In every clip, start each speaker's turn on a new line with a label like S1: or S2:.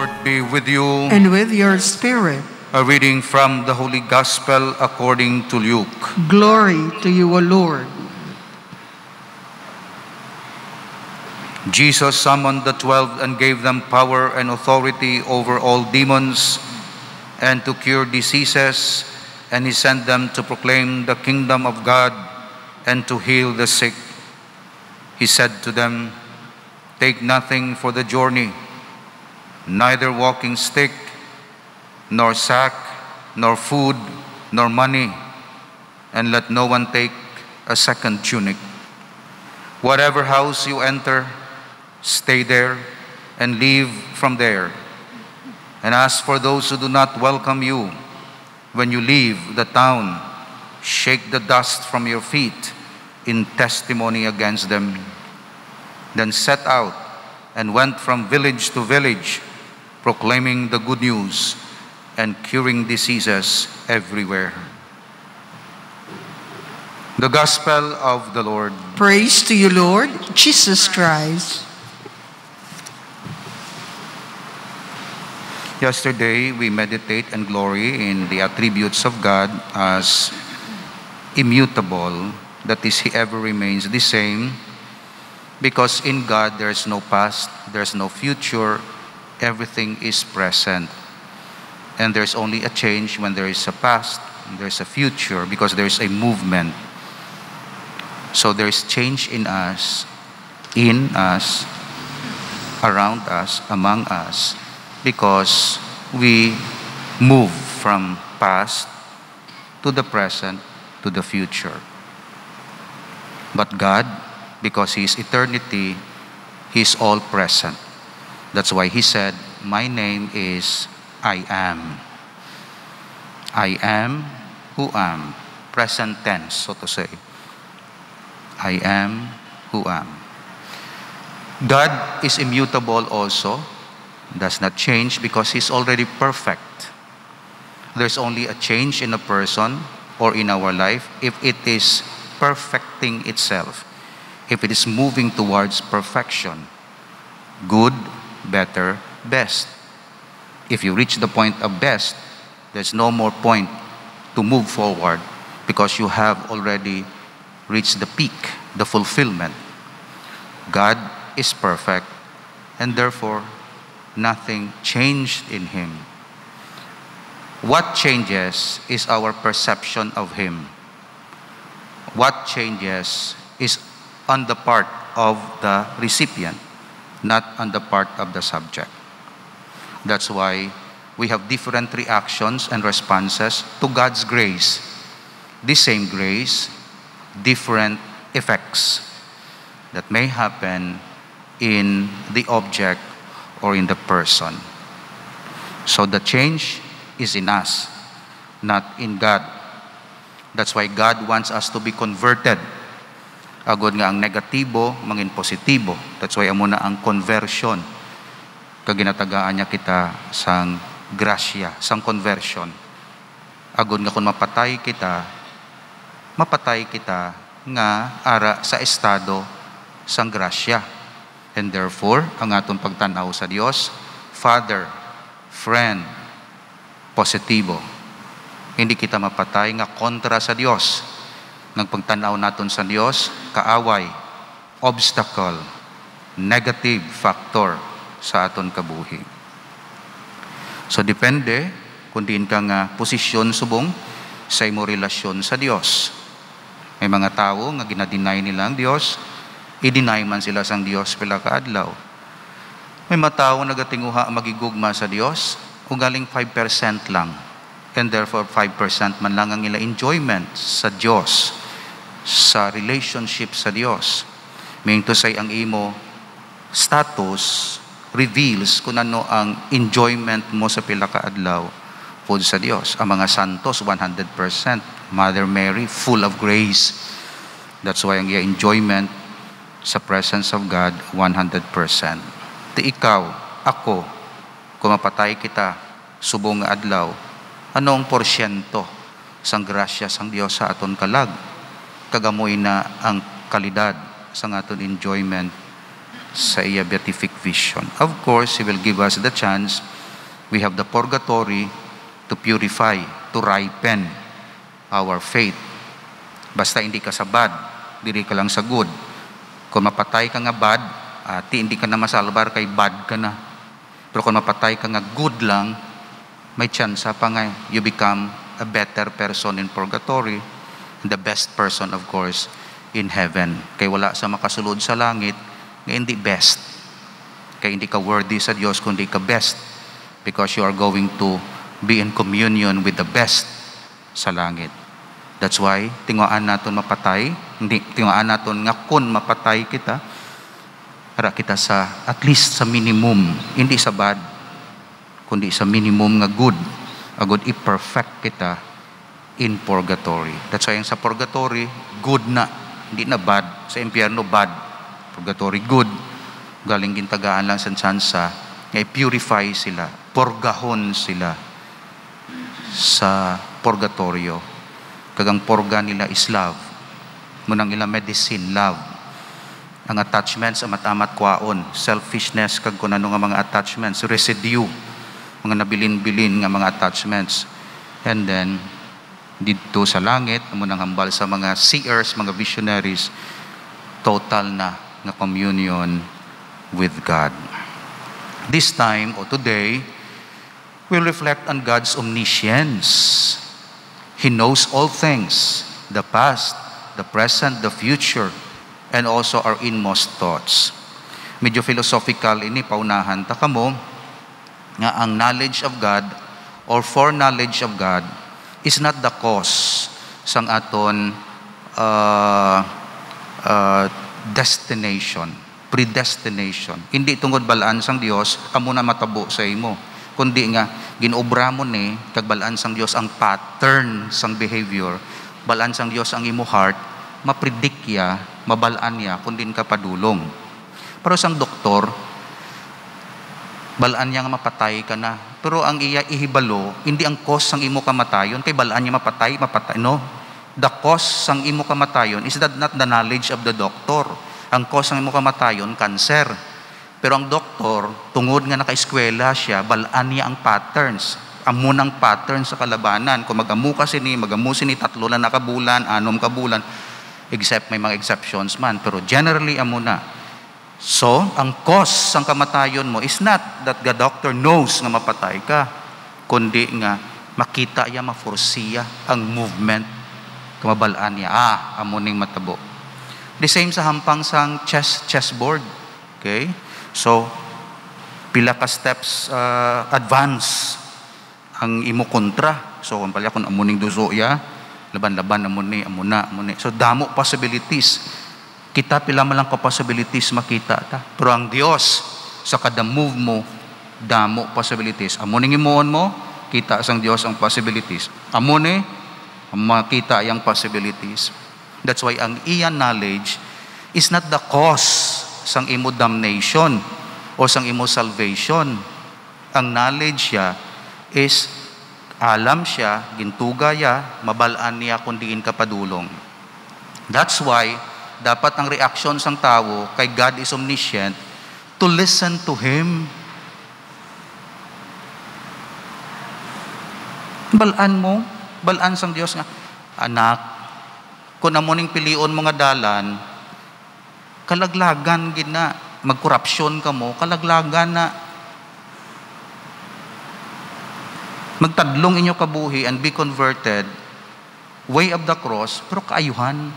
S1: Lord be with you.
S2: And with your spirit.
S1: A reading from the Holy Gospel according to Luke.
S2: Glory to you, O Lord.
S1: Jesus summoned the 12 and gave them power and authority over all demons and to cure diseases, and he sent them to proclaim the kingdom of God and to heal the sick. He said to them, "Take nothing for the journey, neither walking stick, nor sack, nor food, nor money, and let no one take a second tunic. Whatever house you enter, stay there and leave from there. And as for those who do not welcome you, when you leave the town, shake the dust from your feet in testimony against them." Then set out and went from village to village, proclaiming the good news and curing diseases everywhere. The Gospel of the Lord.
S2: Praise to you, Lord Jesus Christ.
S1: Yesterday, we meditate and glory in the attributes of God as immutable, that is, He ever remains the same, because in God there's no past, there's no future, everything is present. And there's only a change when there is a past, there's a future, because there's a movement. So there's change in us, around us, among us, because we move from past to the present to the future. But God, because He is eternity, He is all present. That's why He said, "My name is I am." I am who am. Present tense, so to say. I am who am. God is immutable also, does not change, because He's already perfect. There's only a change in a person or in our life if it is perfecting itself, if it is moving towards perfection. Good, better, best. If you reach the point of best, there's no more point to move forward because you have already reached the peak, the fulfillment. God is perfect, and therefore nothing changed in Him. What changes is our perception of Him. What changes is on the part of the recipient, not on the part of the subject. That's why we have different reactions and responses to God's grace. The same grace, different effects that may happen in the object or in the person. So the change is in us, not in God. That's why God wants us to be converted. Agod nga ang negatibo, mangin positibo. That's why amo na ang conversion. Kaginatagaan niya kita sang grasya, sang conversion. Agod nga kung mapatay kita nga ara sa estado sang grasya. And therefore, ang atong pagtanaw sa Dios, Father, friend, positibo. Hindi kita mapatay nga kontra sa Dios. Ng pagtanaw naton sa Dios, kaaway, obstacle, negative factor sa aton kabuhi. So depende kung diin ka nga posisyon subong sa imo relasyon sa Dios. May mga tao nga ginadeny nila ang Dios, i-deny man sila sang Dios pila ka adlaw. May mga tao nagatinguha magigugma sa Dios, o galing 5% lang. And therefore 5% man lang ang ila enjoyment sa Dios, sa relationship sa Dios. Meaning to say, ang imo status reveals kung ano ang enjoyment mo sa pila ka adlaw pod sa Dios. Ang mga santos 100%, Mother Mary full of grace. That's why ang iya enjoyment sa presence of God 100%. Ti ikaw, ako, kung mapatay kita subong nga adlaw, anong porsyento sang grasya sang Dios sa aton kalag? Kagamoy na ang kalidad sang aton enjoyment sa iya beatific vision. Of course, He will give us the chance We have the purgatory to purify, to ripen our faith. Basta hindi ka sa bad, diri ka lang sa good. Kung mapatay ka nga bad, hindi ka na masalbar kay bad ka na. Pero kung mapatay ka nga good lang, may chance pa nga you become a better person in purgatory, and the best person, of course, in heaven. Kay wala sa makasulod sa langit nga hindi best. Kay hindi ka worthy sa Diyos kundi ka best, because you are going to be in communion with the best sa langit. That's why tinguaan naton mapatay, hindi tinguaan naton nga kun mapatay kita, para kita sa at least sa minimum, hindi sa bad, kundi sa minimum nga good, agud i-perfect kita in purgatory. That's why yung sa purgatory, good na, hindi na bad. Sa impyerno, bad. Purgatory, good. Galing gintagaan lang sa tsansa, nga i-purify sila, purgahon sila sa purgatorio. Kagang purga nila is love. Munang ila medicine, love. Ang attachments, amat-amat kwaon. Selfishness, kag kung ano nga mga attachments. Residue, mga nabilin-bilin nga mga attachments. And then, dito sa langit, munang hambal sa mga seers, mga visionaries, total na nga communion with God. This time, or today, we'll reflect on God's omniscience. He knows all things, the past, the present, the future, and also our inmost thoughts. Medyo philosophical ini, paunahan ta kamo, nga ang knowledge of God or foreknowledge of God is not the cause sang aton destination, predestination. Hindi tungod balaan sang Dios amo na matabo sa imo, kundi nga ginobra mo ni kag balaan sang Dios ang pattern sang behavior, balaan sang Dios ang imo heart, mapredict ya, mabalaan ya kun din ka padulong. Pero sang doktor, balaan niya nga mapatay ka na, pero ang iya ihibalo hindi ang cause sang imo kamatayon, kay balaan niya mapatay no. The cause sang imo kamatayon is not the knowledge of the doctor. Ang cause sang imo kamatayon, cancer. Pero ang doktor, tungod nga naka-eskwela siya, balaan niya ang patterns. Amunang patterns sa kalabanan. Kung magamu ka sini, magamu sini, 3 na nakabulan, 6 kabulan, except may mga exceptions man. Pero generally, amuna. So, ang cause sang kamatayon mo is not that the doctor knows nga mapatay ka, kundi nga makita niya, maforsiya ang movement, kamabalaan niya, amuning matabo. The same sa hampang sang chessboard. Okay? So, pila ka steps advance ang imo kontra. So, kung pala kung amuning duso ya, laban-laban amuni. So, damo possibilities. Kita pila man lang ka possibilities makita ta. Pero ang Dios sa kada move mo, damo possibilities. Amuning imuon mo, kita sang Dios ang possibilities. Amuni, makita yang possibilities. That's why ang iyan knowledge is not the cause sang imo damnation o sang imo salvation. Ang knowledge siya is alam siya, gintuga ya, mabalaan niya kung diin ka padulong. That's why dapat ang reaction sang tao kay God is omniscient to listen to Him. Balaan sang Dios nga, anak, kung amuning pilion mo nga dalan, kalaglagan gina, magkorupsyon ka mo, kalaglagan na, magtadlong inyo kabuhi and be converted, way of the cross, pero kaayuhan.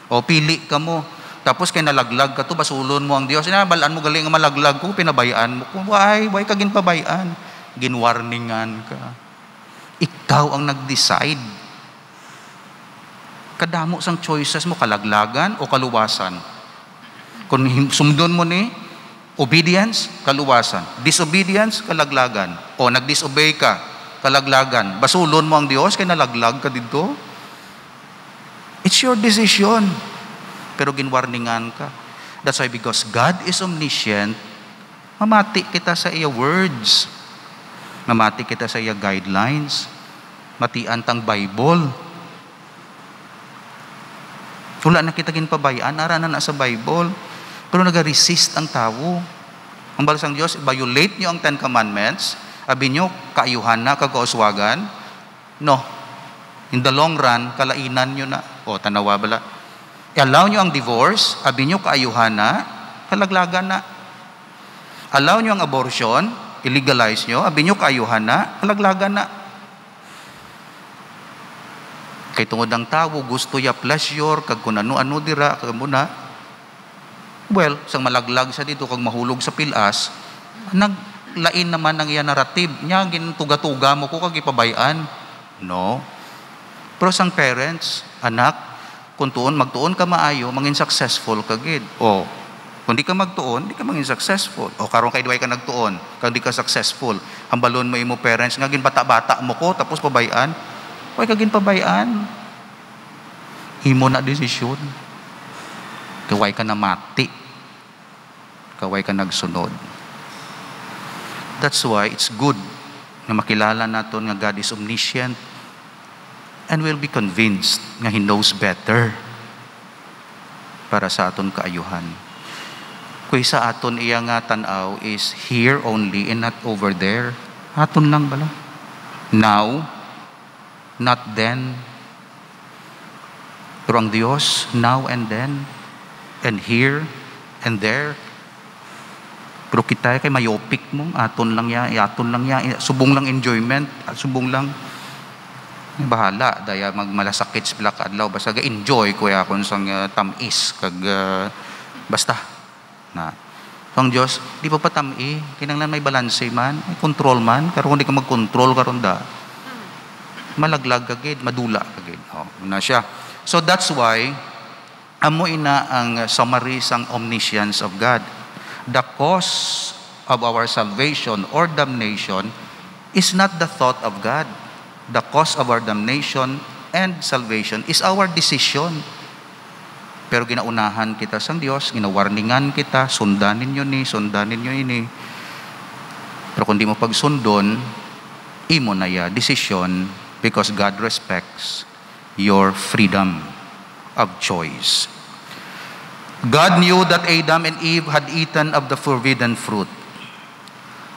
S1: O pili ka mo, tapos kay nalaglag ka to, basulon mo ang Diyos, balaan mo galing nga malaglag ko, pinabayaan mo, why ka ginpabayaan? Ginwarningan ka. Ikaw ang nag-decide. Kadamo sang choices mo, kalaglagan o kaluwasan. Kung sumdon mo ni obedience, kaluwasan. Disobedience, kalaglagan. O nag-disobey ka, kalaglagan. Basulon mo ang Diyos, kaya nalaglag ka dito. It's your decision. Pero ginwarningan ka. That's why because God is omniscient, mamati kita sa iya words. Mamati kita sa iya guidelines. Matian tang Bible. Wala na kita ginpabayaan, aranan na sa Bible. Pero nag-resist ang tao. Ang balasang Diyos, violate niyo ang 10 Commandments, Abi nyo, kaayuhan na, kagauswagan? No. In the long run, kalainan nyo na. O, tanawa bala. I-allow nyo ang divorce, abi nyo, kaayuhan na, kalaglagan na. Allow nyo ang abortion, illegalize nyo, abi nyo, kaayuhan na, kalaglagan na. Kay tungod ang tao, gusto ya pleasure, kag kung ano-ano dira, kag muna. Well, sang malaglag sa dito, kag mahulog sa pilas, naglain naman ang iya narrative. Nya, gintuga-tuga mo ko, kag ipabayan. No. Pero sang parents, anak, kung tuon, magtuon ka maayo, mangin successful kagid. O, kung di ka magtuon, di ka mangin successful. O, karon kay duway ka nagtuon, kag di ka successful. Hambalon mo imo parents, nga ginbata-bata mo ko, tapos pabayan. Huwag kagin pabayaan. Imo na desisyon. Kaway ka na mati. Kaway ka nagsunod. That's why it's good na makilala natin nga God is omniscient and will be convinced nga He knows better para sa aton kaayuhan. Kung sa aton iya nga tanaw is here only and not over there. Aton lang bala. Now, not then. Pero ang Diyos, now and then, and here, and there. Pero kita kay mayopik mo, aton lang ya, subong lang enjoyment, subong lang, bahala, daya magmalasakit sa pilak adlaw, basta ga-enjoy ko ya kung sang tamis, kag, basta, na. So ang Diyos, di pa tami, kinanglan may balanse man, may control man, karon kung di ka mag-control karon da, malaglag kagid, madula kagid. Na siya. So that's why amo ina ang summary sang omniscience of God. The cause of our salvation or damnation is not the thought of God. The cause of our damnation and salvation is our decision. Pero ginaunahan kita sang Dios, ginawarningan kita, sundanin nyo ini. Pero kung di mo pagsundon, imo na ya decision, because God respects your freedom of choice. God knew that Adam and Eve had eaten of the forbidden fruit.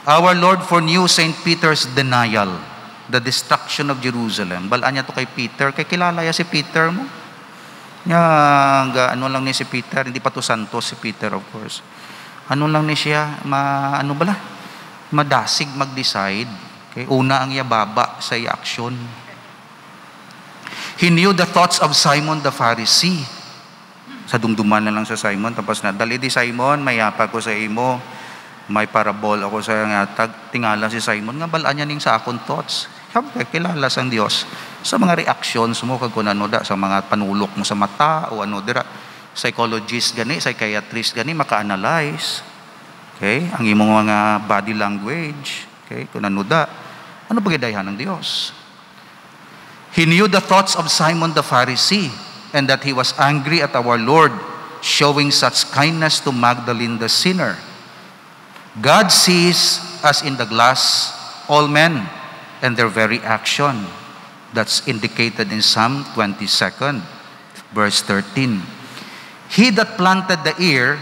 S1: Our Lord foreknew St. Peter's denial, the destruction of Jerusalem. Balaan niya to kay Peter, kay kilala ya si Peter mo. Ano lang ni si Peter, hindi pa to santos si Peter of course. Ano lang ni siya, madasig mag-decide. Okay? Una ang yababa sa action. He knew the thoughts of Simon the Pharisee. Sa dumduman na lang sa Simon, tapos na, dali di Simon, may yapa ko sa imo, may parabol ako sa ngatag, tingala si Simon, nga balaan niya ning sa akong thoughts. Siyempre, kilala sang Diyos sa mga reactions mo, kag kung ano da, sa mga panulok mo sa mata, o ano dira, psychologist gani, psychiatrist gani, maka-analyze. Okay? Ang imong mga body language. Okay? Kung ano da, ano bagay ng Diyos? He knew the thoughts of Simon the Pharisee and that he was angry at our Lord showing such kindness to Magdalene the sinner. God sees as in the glass all men and their very action. That's indicated in Psalm 22, verse 13. He that planted the ear,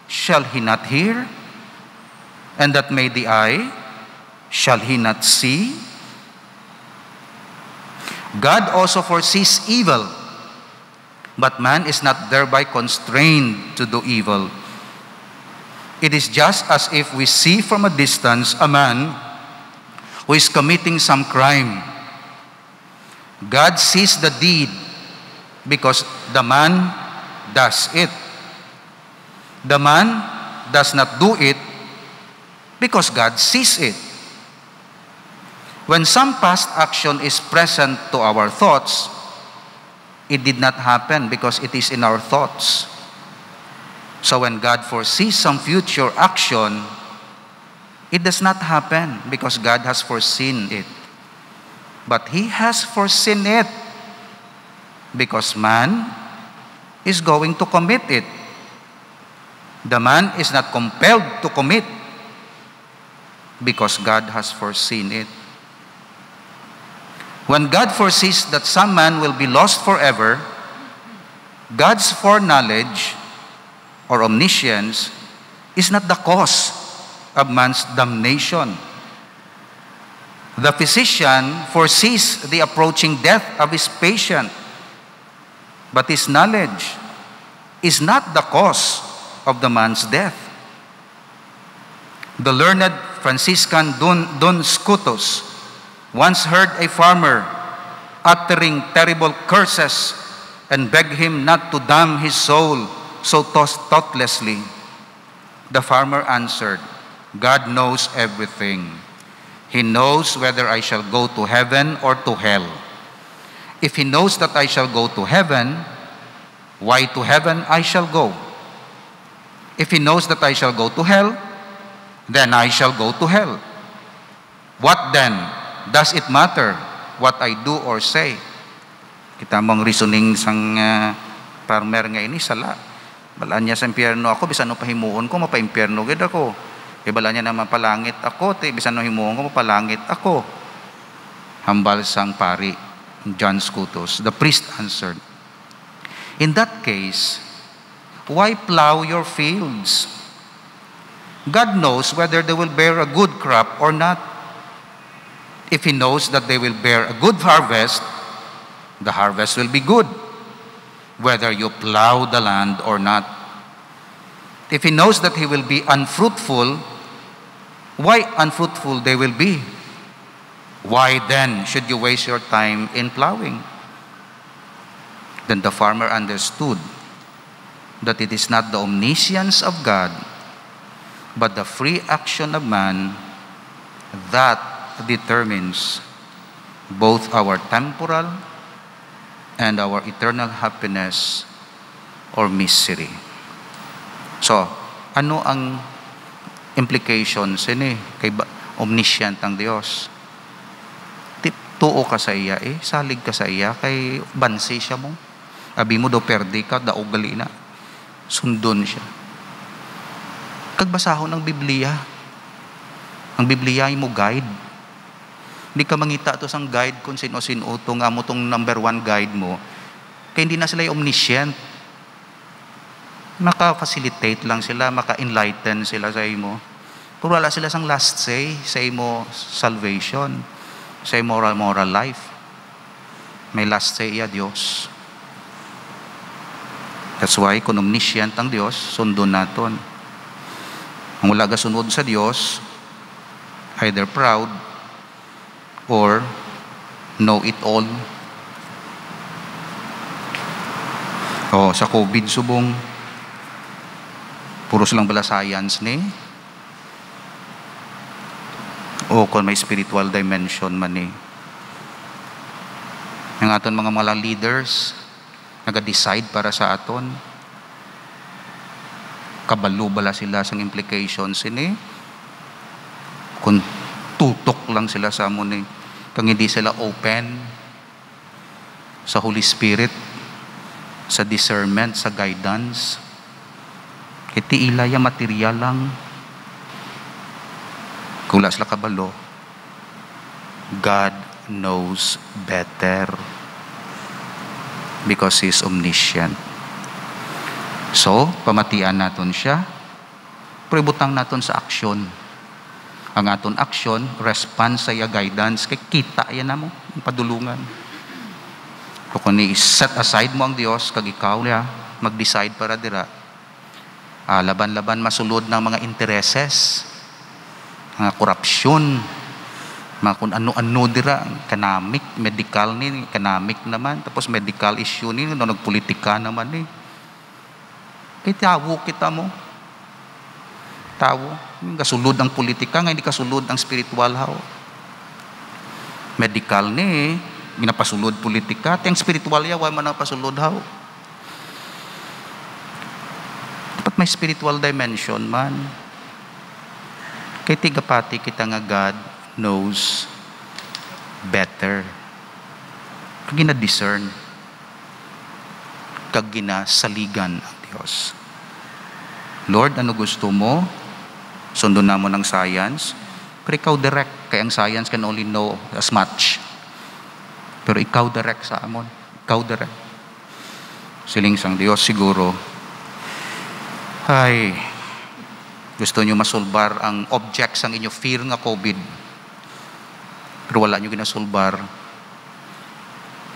S1: shall he not hear? And that made the eye, shall he not see? God also foresees evil, but man is not thereby constrained to do evil. It is just as if we see from a distance a man who is committing some crime. God sees the deed because the man does it. The man does not do it because God sees it. When some past action is present to our thoughts, it did not happen because it is in our thoughts. So when God foresees some future action, it does not happen because God has foreseen it. But He has foreseen it because man is going to commit it. The man is not compelled to commit because God has foreseen it. When God foresees that some man will be lost forever, God's foreknowledge or omniscience is not the cause of man's damnation. The physician foresees the approaching death of his patient, but his knowledge is not the cause of the man's death. The learned Franciscan Don Scutus once heard a farmer uttering terrible curses and begged him not to damn his soul so thoughtlessly. The farmer answered, "God knows everything. He knows whether I shall go to heaven or to hell. If he knows that I shall go to heaven, why to heaven I shall go? If he knows that I shall go to hell, then I shall go to hell. What then does it matter what I do or say?" Kita mong reasoning sang farmer nga ini sala. Balaan niya sa impyerno ako, bisan no pahimuon ko, mapa-impyerno gid ako. E balaan niya naman palangit ako, bisan no himuon ko, mapalangit ako. Hambal sang pari, John Scutus. The priest answered, "In that case, why plow your fields? God knows whether they will bear a good crop or not. If he knows that they will bear a good harvest, the harvest will be good, whether you plow the land or not. If he knows that he will be unfruitful, why unfruitful they will be? Why then should you waste your time in plowing?" Then the farmer understood that it is not the omniscience of God, but the free action of man that determines both our temporal and our eternal happiness or misery. So, ano ang implications ini kay omniscient ang Dios? Tuo ka sa iya, salig ka sa iya, kay bansi siya mo. Abi mo daw perdi ka, daog gali na. Sundon siya. Kagbasahon ng Biblia. Ang Biblia ay mo guide. Hindi ka mangita to sang guide kung sino-sino to nga mo tong number 1 guide mo. Kaya hindi na sila omniscient. Maka-facilitate lang sila, maka-enlighten sila sa imo. Pero wala sila sang last say sa imo salvation, sa imo moral life. May last say iya Dios. That's why kung omniscient ang Dios, sundon naton. Ang wala ga sunod sa Dios, either proud or know it all. Sa COVID subong, puro silang bala science ni. Kung may spiritual dimension man ni. Ang aton mga leaders, naga-decide para sa aton. Kabalo bala sila sa implications ini. Kung tutok lang sila sa amon ni, kung hindi sila open sa Holy Spirit, sa discernment, sa guidance, iti ilaya material lang. Kung wala sila kabalo, God knows better because He is omniscient. So, pamatian naton siya, pero ibutang naton sa aksyon. Ang aton aksyon, response sa iya guidance, kay kita yan na mo, ang padulungan. So, kung i-set aside mo ang Diyos, kag ikaw niya, mag-decide para dira, laban-laban masulod ng mga intereses, mga korupsyon, mga kung ano-ano dira, economic, medical ni, economic naman, tapos medical issue ni, nagpolitika naman ni. Kaya tawo kita mo. Tawo. Yung kasulod ang politika, nga hindi kasulod ang spiritual how. Medical ni, minapasulod politika, tiyang spiritual ya, wala man napasulod how. Dapat may spiritual dimension man. Kaya tigapati kita nga God knows better. Kag gina-discern. Kag gina-saligan ang Diyos. Lord, ano gusto mo? Sundon na mo ng science. Pero ikaw direct. Kaya ang science can only know as much. Pero ikaw direct sa amon. Ikaw direct. Siling sang Diyos siguro. Ay, gusto nyo masolbar ang objects ang inyo fear nga COVID. Pero wala nyo ginasulbar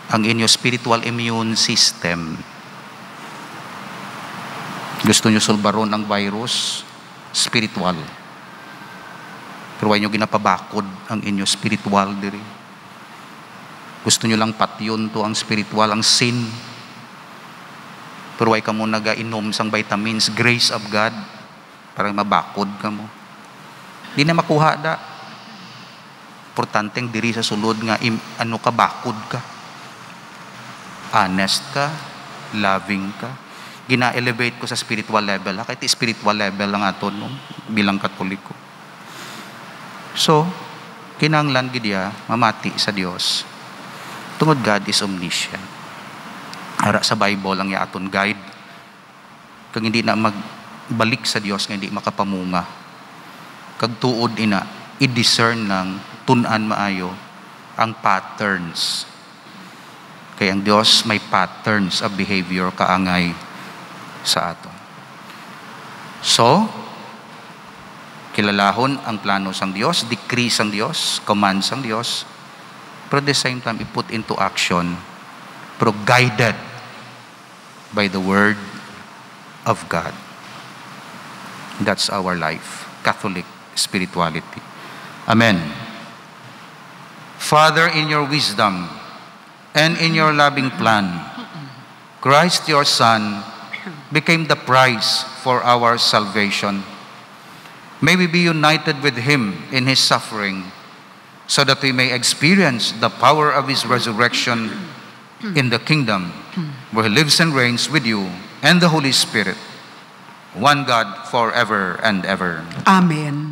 S1: ang inyo spiritual immune system. Gusto nyo sulbaron ang virus spiritual. Pero wala nyo ginapabakod ang inyo spiritual diri. Gusto nyo lang patyon to ang spiritual, ang sin. Pero wala ka mo nagainom sang vitamins, grace of God, para mabakod ka mo. Di na makuha da. Importanteng diri sa sulod nga, ano ka, bakod ka. Honest ka, loving ka. Gina-elevate ko sa spiritual level. Kahit spiritual level lang aton no? Bilang Katoliko. So, kinanglan gidya mamati sa Dios. Tungod God is omniscient. Ara sa Bible ang aton guide. Kag hindi na magbalik sa Dios nga hindi makapamunga. Kag tuod ina i-discern lang tun-an maayo ang patterns. Kaya ang Dios may patterns of behavior kaangay sa aton. So, kilalahon ang plano sang Dios, decrees ang Dios, commands ang Dios, pero at the same time, i-put into action, pero guided by the Word of God. That's our life, Catholic spirituality. Amen. Father, in your wisdom and in your loving plan, Christ your Son became the price for our salvation. May we be united with Him in His suffering so that we may experience the power of His resurrection in the kingdom where He lives and reigns with you and the Holy Spirit, one God forever and ever.
S2: Amen.